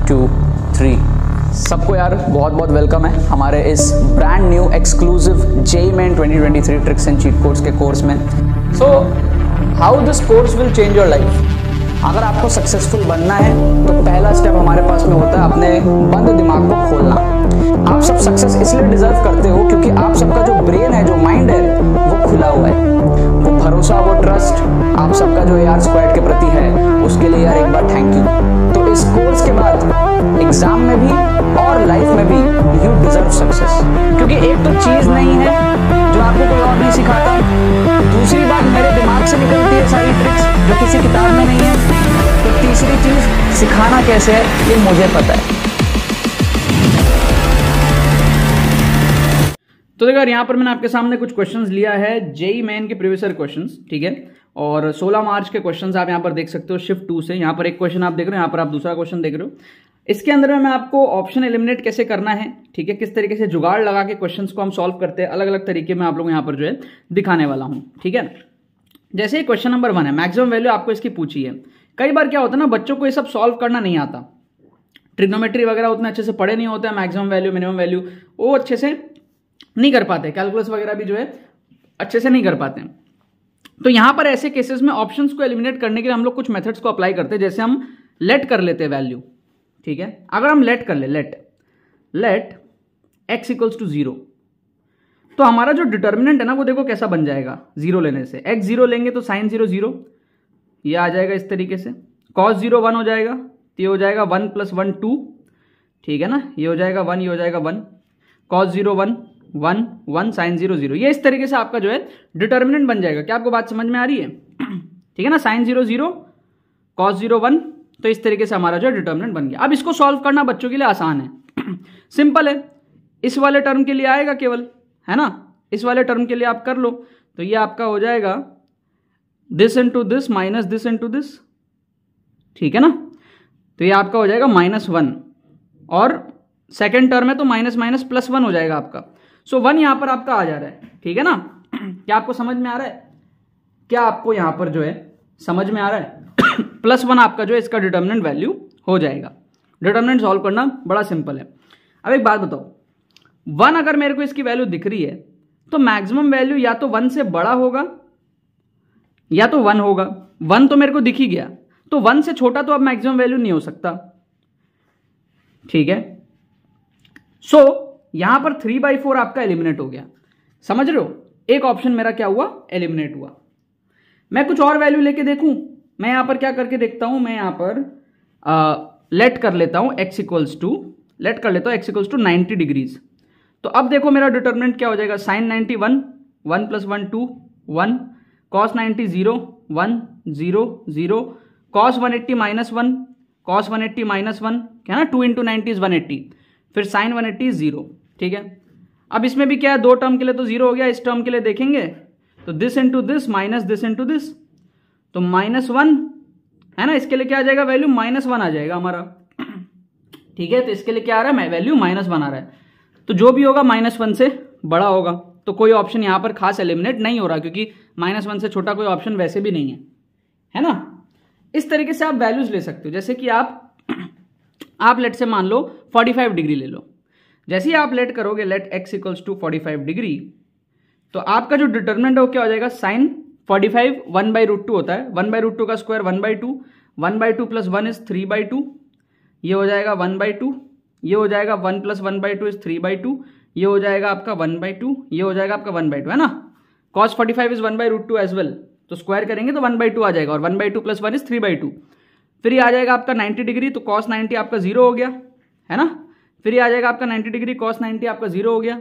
2 3। सबको यार बहुत बहुत वेलकम है हमारे इस brand new exclusive JEE main 2023 tricks and cheat codes के कोर्स में। So how this course will change your life. अगर आपको सक्सेसफुल बनना है तो पहला स्टेप हमारे पास में होता है अपने बंद दिमाग को खोलना। आप सब सक्सेस इसलिए डिजर्व करते हो क्योंकि आप सबका जो ब्रेन है, जो माइंड है, वो खुला हुआ है। वो भरोसा, वो ट्रस्ट आप सबका जो AR स्क्वाड के प्रति है, उसके लिए यार एक बार थैंक यू। तो इस कोर्स के बाद एग्जाम में भी और लाइफ में भी यू डिजर्व सक्सेस, क्योंकि एक तो चीज नहीं है जो आपको कोई और नहीं सिखाता, दूसरी बात मेरे दिमाग से निकलती है सारी ट्रिक्स जो किसी किताब में नहीं है, तो तीसरी चीज सिखाना कैसे है ये मुझे पता है। तो देखो यहाँ पर मैंने आपके सामने कुछ क्वेश्चंस लिया है जेईई मेन के प्रीवियस ईयर क्वेश्चंस, ठीक है, और 16 मार्च के क्वेश्चंस आप यहाँ पर देख सकते हो शिफ्ट 2 से। यहाँ पर एक क्वेश्चन आप देख रहे हो, यहाँ पर आप दूसरा क्वेश्चन देख रहे हो। इसके अंदर में मैं आपको ऑप्शन एलिमिनेट कैसे करना है, ठीक है, किस तरीके से जुगाड़ लगा के क्वेश्चंस को हम सॉल्व करते हैं, अलग अलग तरीके में आप लोग यहाँ पर जो है दिखाने वाला हूँ, ठीक है। जैसे क्वेश्चन नंबर 1 है, मैक्सिमम वैल्यू आपको इसकी पूछी है। कई बार क्या होता है ना, बच्चों को ये सब सॉल्व करना नहीं आता, ट्रिग्नोमेट्री वगैरह उतने अच्छे से पढ़े नहीं होते हैं, मैक्सिमम वैल्यू मिनिमम वैल्यू वो अच्छे से नहीं कर पाते, कैलकुलस वगैरह भी जो है अच्छे से नहीं कर पाते हैं। तो यहां पर ऐसे केसेस में ऑप्शंस को एलिमिनेट करने के लिए हम लोग कुछ मेथड्स को अप्लाई करते हैं। जैसे हम लेट कर लेते हैं वैल्यू, ठीक है। अगर हम लेट कर ले, लेट x इक्वल्स टू 0, तो हमारा जो डिटर्मिनेंट है ना वो देखो कैसा बन जाएगा 0 लेने से। x 0 लेंगे तो साइन 0 0, ये आ जाएगा इस तरीके से। cos 0 1 हो जाएगा, तो ये हो जाएगा 1 + 1 2, ठीक है ना, ये हो जाएगा 1, ये हो जाएगा 1, cos 0 1 1 1 sin 0 0। ये इस तरीके से आपका जो है डिटर्मिनेंट बन जाएगा। क्या आपको बात समझ में आ रही है? ठीक है ना, sin 0 0 cos 0 1, तो इस तरीके से हमारा जो है डिटर्मिनेंट बन गया। अब इसको सॉल्व करना बच्चों के लिए आसान है, सिंपल है। इस वाले टर्म के लिए आएगा केवल, है ना, इस वाले टर्म के लिए आप कर लो, तो ये आपका हो जाएगा this into this minus this into this, ठीक है ना, तो ये आपका हो जाएगा -1, और सेकेंड टर्म है तो माइनस माइनस +1 हो जाएगा आपका। सो 1 यहां पर आपका आ जा रहा है, ठीक है ना। क्या आपको समझ में आ रहा है? क्या आपको यहां पर जो है समझ में आ रहा है? +1 आपका जो है इसका डिटर्मिनेंट वैल्यू हो जाएगा। डिटर्मिनेंट सॉल्व करना बड़ा सिंपल है। अब एक बात बताओ, 1 अगर मेरे को इसकी वैल्यू दिख रही है तो मैक्सिमम वैल्यू या तो 1 से बड़ा होगा या तो 1 होगा। 1 तो मेरे को दिख ही गया, तो 1 से छोटा तो अब मैक्सिमम वैल्यू नहीं हो सकता, ठीक है। सो यहां पर 3/4 आपका एलिमिनेट हो गया, समझ रहे हो। एक ऑप्शन मेरा क्या हुआ, एलिमिनेट हुआ। मैं कुछ और वैल्यू लेके देखूं, मैं यहां पर क्या करके देखता हूं, मैं यहां पर लेट कर लेता हूं x इक्वल्स टू 90 डिग्रीज। तो अब देखो मेरा डिटर्मिनेंट क्या हो जाएगा, sin 90 1 1 + 1 2 1, cos 90 0 1 0 0, cos 180 -1 cos 180 -1, क्या ना, 2 × 90 = 180, फिर sin 180 0, ठीक है। अब इसमें भी क्या है, 2 टर्म के लिए तो 0 हो गया, इस टर्म के लिए देखेंगे तो this into this minus this into this, तो -1 है ना, इसके लिए क्या आ जाएगा वैल्यू, -1 आ जाएगा हमारा, ठीक है। तो इसके लिए क्या आ रहा है, वैल्यू -1 आ रहा है, तो जो भी होगा -1 से बड़ा होगा। तो कोई ऑप्शन यहां पर खास एलिमिनेट नहीं हो रहा, क्योंकि -1 से छोटा कोई ऑप्शन वैसे भी नहीं है ना। इस तरीके से आप वैल्यूज ले सकते हो। जैसे कि आप लेट से मान लो 45 डिग्री ले लो। जैसे ही आप लेट करोगे, let x equals to 45 degree, तो आपका जो डिटर्मिनेंट है वो क्या हो जाएगा, sin 45 1/√2 होता है, 1/√2 का स्क्वायर 1/2, 1/2 + 1 = 3/2, ये हो जाएगा 1/2, ये हो जाएगा 1 + 1/2 = 3/2, ये हो जाएगा आपका 1/2, ये हो जाएगा आपका 1/2, है ना। cos 45 is 1/√2 एज वेल, तो स्क्वायर करेंगे तो 1/2 आ जाएगा, और 1/2 + 1 = 3/2। फिर ये आ जाएगा आपका 90 डिग्री, तो cos 90 आपका 0 हो गया, है ना। फिर ये आ जाएगा आपका 90 डिग्री, cos 90 आपका 0 हो गया,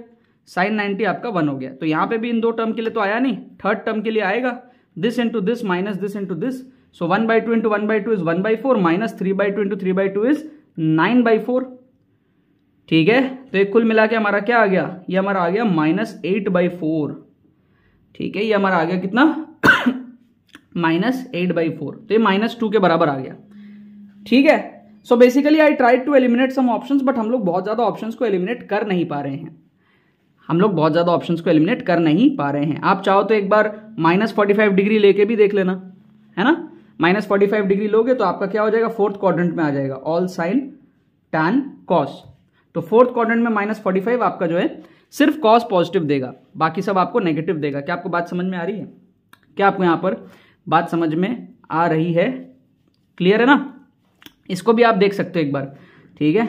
sin 90 आपका 1 हो गया। तो यहाँ पे भी इन 2 टर्म के लिए तो आया नहीं, थर्ड टर्म के लिए आएगा this into this minus this into this. So 1/2 × 1/2 is 1/4, minus 3/2 × 3/2 is 9/4, ठीक है। तो ये कुल मिला के हमारा क्या आ गया, ये हमारा आ गया -8/4, ठीक है। ये हमारा आ गया कितना -8/4, तो ये -2 के बराबर आ गया, ठीक है। So basically I tried to eliminate some options, but हम लोग बहुत ज्यादा ऑप्शंस को एलिमिनेट कर नहीं पा रहे हैं, आप चाहो तो एक बार -45 डिग्री लेके भी देख लेना, है ना। -45 डिग्री लोगे तो आपका क्या हो जाएगा, 4th क्वाड्रेंट में आ जाएगा, ऑल साइन tan cos। तो फोर्थ क्वाड्रेंट में -45 आपका जो है सिर्फ cos पॉजिटिव देगा, बाकी सब आपको नेगेटिव देगा। क्या आपको बात समझ में आ रही है? क्या आपको यहां पर बात समझ में आ रही है? क्लियर है ना? इसको भी आप देख सकते हो एक बार, ठीक है।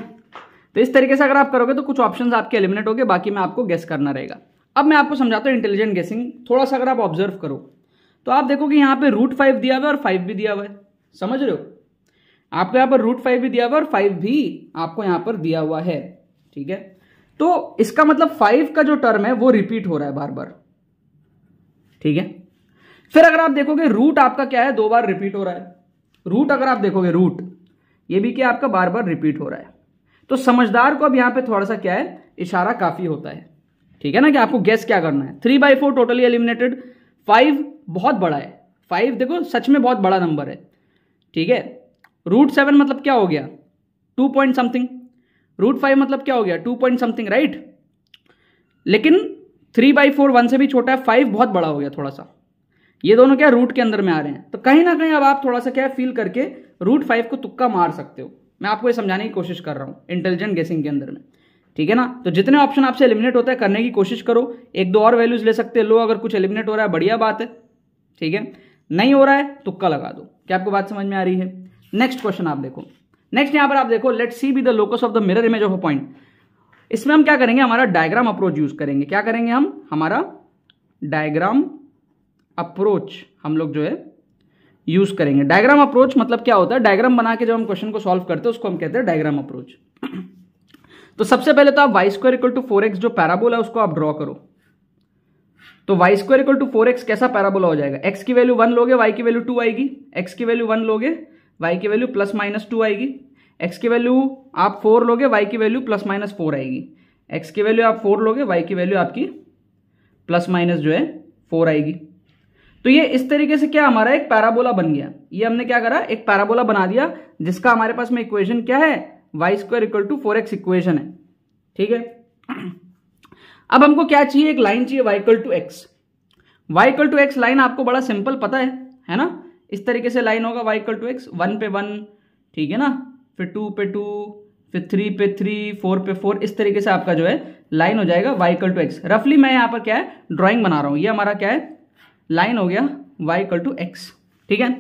तो इस तरीके से अगर आप करोगे तो कुछ ऑप्शंस आपके एलिमिनेट हो गए, बाकी में आपको गेस करना रहेगा। अब मैं आपको समझाता हूं इंटेलिजेंट गेसिंग। थोड़ा सा अगर आप ऑब्जर्व करो तो आप देखो कि यहां पे √5 दिया हुआ है और 5 भी दिया हुआ है, समझ रहे हो? आपको यहां पर √5 भी दिया हुआ है और 5 भी आपको यहां पर दिया हुआ है, ठीक है। तो इसका मतलब 5 का जो टर्म है वो रिपीट हो रहा है बार बार, ठीक है। फिर अगर आप देखोगे रूट आपका क्या है, 2 बार रिपीट हो रहा है। रूट अगर आप देखोगे, रूट ये भी क्या आपका बार बार रिपीट हो रहा है। तो समझदार को अब यहां पे थोड़ा सा क्या है, इशारा काफी होता है, ठीक है ना, कि आपको गेस क्या करना है। 3/4 टोटली एलिमिनेटेड। 5 बहुत बड़ा है, 5 देखो सच में बहुत बड़ा नंबर है, ठीक है। √7 मतलब क्या हो गया, 2 पॉइंट समथिंग। √5 मतलब क्या हो गया, 2 पॉइंट समथिंग, राइट। लेकिन 3/4 1 से भी छोटा है, 5 बहुत बड़ा हो गया थोड़ा सा। ये दोनों क्या रूट के अंदर में आ रहे हैं, तो कहीं ना कहीं अब आप थोड़ा सा क्या फील करके √5 को तुक्का मार सकते हो। मैं आपको ये समझाने की कोशिश कर रहा हूं इंटेलिजेंट गेसिंग के अंदर में, ठीक है ना। तो जितने ऑप्शन आपसे एलिमिनेट होता है करने की कोशिश करो। 1-2 और वैल्यूज ले सकते हैं, लो अगर कुछ एलिमिनेट हो रहा है बढ़िया बात है, ठीक है। नहीं हो रहा है तुक्का लगा दो। क्या आपको बात समझ में आ रही है? नेक्स्ट क्वेश्चन आप देखो। नेक्स्ट यहां पर आप देखो, let C be the locus of the mirror image of a point. इसमें हम क्या करेंगे, हमारा डायग्राम अप्रोच यूज करेंगे। क्या करेंगे हम, हमारा डायग्राम अप्रोच हम लोग जो है यूज करेंगे। डायग्राम अप्रोच मतलब क्या होता है, डायग्राम बना के जब हम क्वेश्चन को सॉल्व करते हैं उसको हम कहते हैं डायग्राम अप्रोच। तो सबसे पहले तो आप y² = 4x जो पैराबोला है उसको आप ड्रॉ करो। तो y² = 4x कैसा पैराबोला हो जाएगा, x की वैल्यू 1 लोगे y की वैल्यू 2 आएगी, x की वैल्यू 1 लोगे y की वैल्यू ±2 आएगी, x की वैल्यू आप 4 लोगे y की वैल्यू ±4 आएगी, x की वैल्यू आप 4 लोगे y की वैल्यू आपकी ± जो है 4 आएगी। तो ये इस तरीके से क्या हमारा एक पैराबोला बन गया। ये हमने क्या करा, एक पैराबोला बना दिया जिसका हमारे पास में इक्वेशन क्या है, y² = 4x इक्वेशन है, ठीक है। अब हमको क्या चाहिए, एक लाइन चाहिए y = x। y = x line आपको बड़ा सिंपल पता है ना। इस तरीके से लाइन होगा y = x, 1 पे 1, ठीक है ना, फिर 2 पे 2, फिर 3 पे 3, 4 पे 4, इस तरीके से आपका जो है लाइन हो जाएगा y = x। रफली मैं यहां पर क्या है ड्राइंग बना रहा हूं, ये हमारा क्या है लाइन हो गया y = x, ठीक है।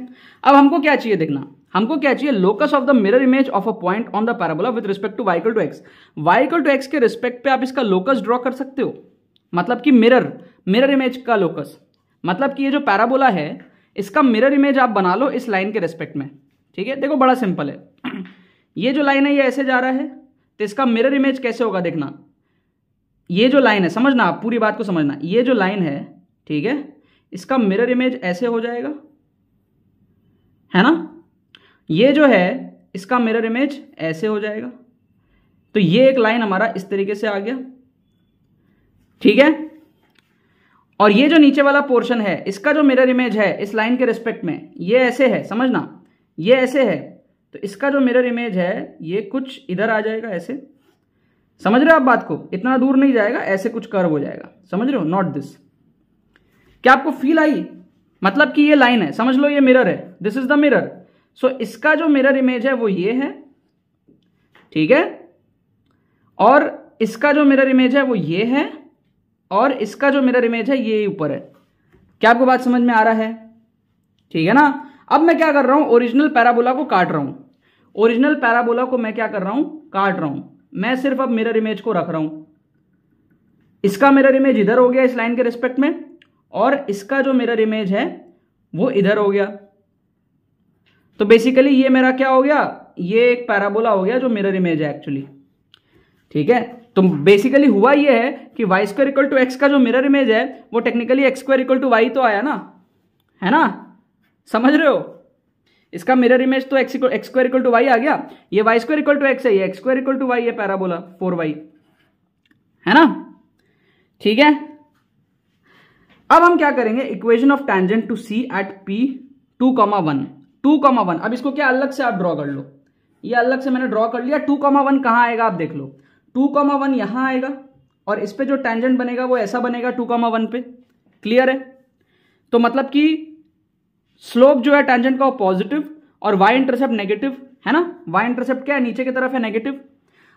अब हमको क्या चाहिए देखना, हमको क्या चाहिए, locus of the mirror image of a point on the parabola with respect to y = x। y = x के रिस्पेक्ट पे आप इसका लोकस ड्रॉ कर सकते हो, मतलब कि मिरर इमेज का लोकस, मतलब कि ये जो पैराबोला है इसका मिरर इमेज आप बना लो इस लाइन के रेस्पेक्ट में, ठीक है। देखो बड़ा सिंपल है, ये जो लाइन है ये ऐसे जा रहा है, तो इसका मिरर इमेज कैसे होगा देखना। ये जो लाइन है, समझना आप पूरी बात को समझना, ये जो लाइन है, ठीक है, इसका मिरर इमेज ऐसे हो जाएगा, है ना। ये जो है इसका मिरर इमेज ऐसे हो जाएगा। तो ये एक लाइन हमारा इस तरीके से आ गया, ठीक है। और ये जो नीचे वाला पोर्शन है इसका जो मिरर इमेज है इस लाइन के रिस्पेक्ट में ये ऐसे है, समझना, ये ऐसे है। तो इसका जो मिरर इमेज है ये कुछ इधर आ जाएगा ऐसे, समझ रहे हो आप बात को, इतना दूर नहीं जाएगा, ऐसे कुछ कर्व हो जाएगा, समझ रहे हो, नॉट दिस। क्या आपको फील आई? मतलब कि ये लाइन है, समझ लो ये मिरर है, दिस इज द मिरर। सो इसका जो मिरर इमेज है वो ये है, ठीक है, और इसका जो मिरर इमेज है वो ये है, और इसका जो मिरर इमेज है ये ऊपर है। क्या आपको बात समझ में आ रहा है? ठीक है ना। अब मैं क्या कर रहा हूं, ओरिजिनल पैराबोला को काट रहा हूं। ओरिजिनल पैराबोला को मैं क्या कर रहा हूं, काट रहा हूं। मैं सिर्फ अब मिरर इमेज को रख रहा हूं। इसका मिरर इमेज इधर हो गया इस लाइन के रिस्पेक्ट में, और इसका जो मिरर इमेज है वो इधर हो गया। तो बेसिकली ये मेरा क्या हो गया, ये एक पैराबोला हो गया जो मिरर इमेज है एक्चुअली, ठीक है। तो बेसिकली हुआ ये है कि y² = x का जो मिरर इमेज है वो टेक्निकली x² = y तो आया ना, है ना, समझ रहे हो। इसका मिरर इमेज तो x² = y आ गया, ये y² = x है, ये x² = y है पैराबोला 4y, है ना, ठीक है। अब हम क्या करेंगे, equation of tangent to C at p 2,1 2,1। अब इसको क्या अलग से आप ड्रॉ कर लो, ये अलग से मैंने ड्रॉ कर लिया। 2,1 कहां आएगा आप देख लो, 2,1 यहां आएगा, और इस पे जो टेंजेंट बनेगा वो ऐसा बनेगा 2,1 पे। क्लियर है। तो मतलब कि स्लोप जो है टेंजेंट का वो पॉजिटिव और y इंटरसेप्ट नेगेटिव है ना। y इंटरसेप्ट क्या है, नीचे की तरफ है नेगेटिव,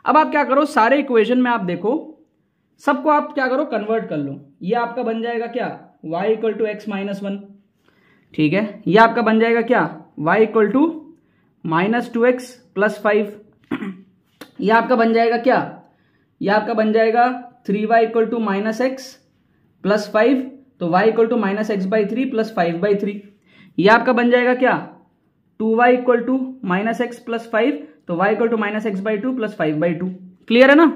अब आप क्या करो, सारे इक्वेशन में आप देखो, सबको आप क्या करो, कन्वर्ट कर लो। ये आपका बन जाएगा क्या, y equal to x minus 1, ठीक है। ये आपका बन जाएगा क्या, y equal to minus 2x plus 5। ये आपका बन जाएगा क्या, ये आपका बन जाएगा 3y equal to minus x plus 5, तो y equal to minus x by 3 plus 5/3। ये आपका बन जाएगा क्या, 2y equal to minus x plus 5, तो y equal to minus x by 2 plus 5/2। Clear है ना।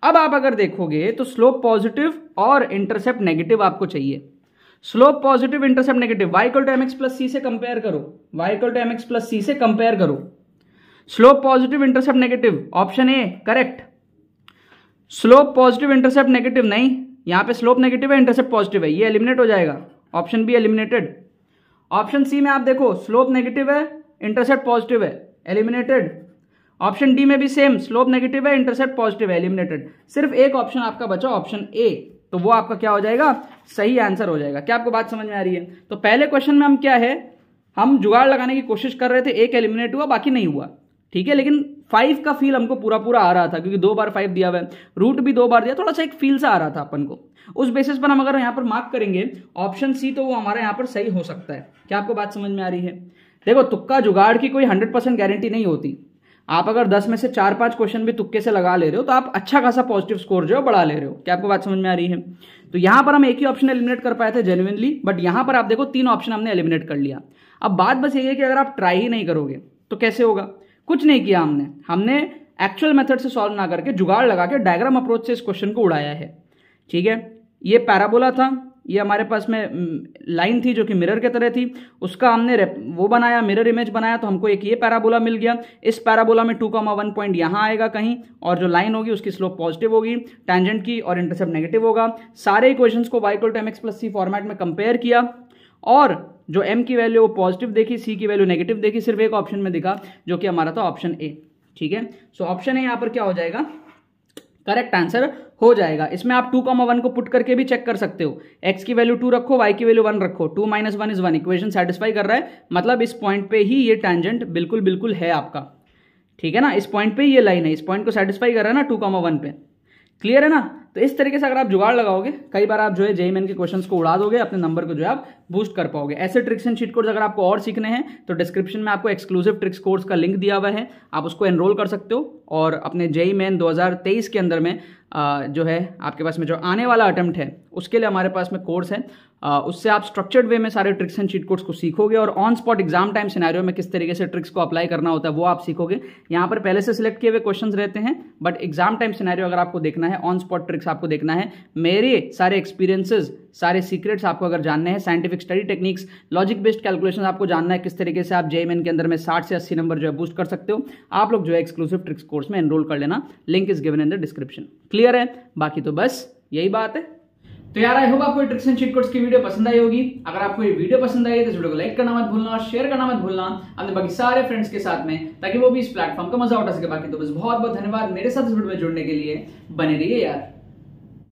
अब आप अगर देखोगे तो स्लोप पॉजिटिव और इंटरसेप्ट नेगेटिव आपको चाहिए। Slope positive, intercept negative, y equal to mx plus c से कंपेयर करो, y equal to mx plus c से कंपेयर करो। Slope positive, intercept negative, option A correct. Slope positive, intercept negative नहीं, यहां पे slope negative है, intercept positive है, ये एलिमिनेट हो जाएगा, option B eliminated. Option C में आप देखो, स्लोप नेगेटिव है, इंटरसेप्ट पॉजिटिव है, एलिमिनेटेड। ऑप्शन डी में भी सेम, स्लोप नेगेटिव है, इंटरसेप्ट पॉजिटिव है, एलिमिनेटेड। सिर्फ एक ऑप्शन आपका बचा, ऑप्शन ए, तो वो आपका क्या हो जाएगा, सही आंसर हो जाएगा। क्या आपको बात समझ में आ रही है। तो पहले क्वेश्चन में हम क्या है, हम जुगाड़ लगाने की कोशिश कर रहे थे, एक एलिमिनेट हुआ, बाकी नहीं हुआ, ठीक है। लेकिन 5 का फील हमको पूरा पूरा आ रहा था, क्योंकि 2 बार 5 दिया हुआ है, रूट भी 2 बार दिया, थोड़ा सा एक फील सा आ रहा था अपन को। उस बेसिस पर हम अगर यहाँ पर मार्क करेंगे ऑप्शन सी, तो वो हमारा यहाँ पर सही हो सकता है। क्या आपको बात समझ में आ रही है। देखो, तुक्का जुगाड़ की कोई 100% गारंटी नहीं होती। आप अगर 10 में से 4-5 क्वेश्चन भी तुक्के से लगा ले रहे हो, तो आप अच्छा खासा पॉजिटिव स्कोर जो है बढ़ा ले रहे हो। क्या आपको बात समझ में आ रही है। तो यहां पर हम एक ही ऑप्शन एलिमिनेट कर पाए थे जेन्युइनली, बट यहां पर आप देखो 3 ऑप्शन हमने एलिमिनेट कर लिया। अब बात बस ये है कि अगर आप ट्राई ही नहीं करोगे तो कैसे होगा। कुछ नहीं किया हमने एक्चुअल मेथड से सॉल्व ना करके जुगाड़ लगा के डायग्राम अप्रोच से इस क्वेश्चन को उड़ाया है, ठीक है। ये पैराबोला था, ये हमारे पास में लाइन थी जो कि मिरर की तरह थी, उसका हमने वो बनाया, मिरर इमेज बनाया, तो हमको एक ये पैराबोला मिल गया। इस पैराबोला में 2,1 पॉइंट यहाँ आएगा कहीं, और जो लाइन होगी उसकी स्लोप पॉजिटिव होगी, टैंजेंट की, और इंटरसेप्ट नेगेटिव होगा। सारे इक्वेशंस को y equal to mx plus c format में कंपेयर किया, और जो m की वैल्यू वो पॉजिटिव देखी, c की वैल्यू नेगेटिव देखी, सिर्फ एक ऑप्शन में दिखा जो कि हमारा था ऑप्शन ए, ठीक है। सो ऑप्शन ए यहाँ पर क्या हो जाएगा, करेक्ट आंसर हो जाएगा। इसमें आप 2,1 को पुट करके भी चेक कर सकते हो, x की वैल्यू 2 रखो, y की वैल्यू 1 रखो, 2 - 1 = 1, इक्वेशन सेटिस्फाई कर रहा है, मतलब इस पॉइंट पे ही ये टैंजेंट बिल्कुल है आपका, ठीक है ना। इस पॉइंट पे ही ये लाइन है, इस पॉइंट को सेटिस्फाई कर रहा है ना 2,1 पे। क्लियर है ना। तो इस तरीके से अगर आप जुगाड़ लगाओगे, कई बार आप जो है जेईई मेन के क्वेश्चंस को उड़ा दोगे, अपने नंबर को जो है आप बूस्ट कर पाओगे। ऐसे ट्रिक्स एंड चीट कोड्स अगर आपको और सीखने हैं तो डिस्क्रिप्शन में आपको एक्सक्लूसिव ट्रिक्स कोर्स का लिंक दिया हुआ है, आप उसको एनरोल कर सकते हो। और अपने जेईई मेन 2023 के अंदर में जो है आपके पास में जो आने वाला अटेम्प्ट है उसके लिए हमारे पास में कोर्स है, उससे आप स्ट्रक्चर्ड वे में सारे ट्रिक्स एंड चीट कोड्स को सीखोगे, और on spot exam time scenario में किस तरीके से ट्रिक्स को अप्लाई करना होता है वो आप सीखोगे। यहाँ पर पहले से सिलेक्ट किए हुए क्वेश्चंस रहते हैं, बट एग्जाम टाइम सिनेरियो अगर आपको देखना है, ऑन स्पॉट ट्रिक्स आपको देखना है, मेरे सारे एक्सपीरियंसेस, सारे सीक्रेट्स आपको अगर जानने हैं, scientific study techniques, logic based calculation आपको जानना है, किस तरीके से आप जेईई मेन के अंदर में 60 से 80 नंबर जो है बूस्ट कर सकते हो, आप लोग जो है एक्सक्लूसिव ट्रिक्स कोर्स में एनरोल कर लेना, link is given in the description. Clear है। बाकी तो बस यही बात है। तो यार आई होप आपको ट्रिक्स एंड चीट कोड्स की वीडियो पसंद आई होगी। अगर आपको ये वीडियो पसंद आई है तो इस वीडियो को लाइक करना मत भूलना, और शेयर करना मत भूलना अपने बाकी सारे फ्रेंड्स के साथ में, ताकि वो भी इस प्लेटफॉर्म का मजा उठा सके। बाकी तो बस बहुत बहुत धन्यवाद मेरे साथ इस वीडियो में जुड़ने के लिए। बने रहिए यार।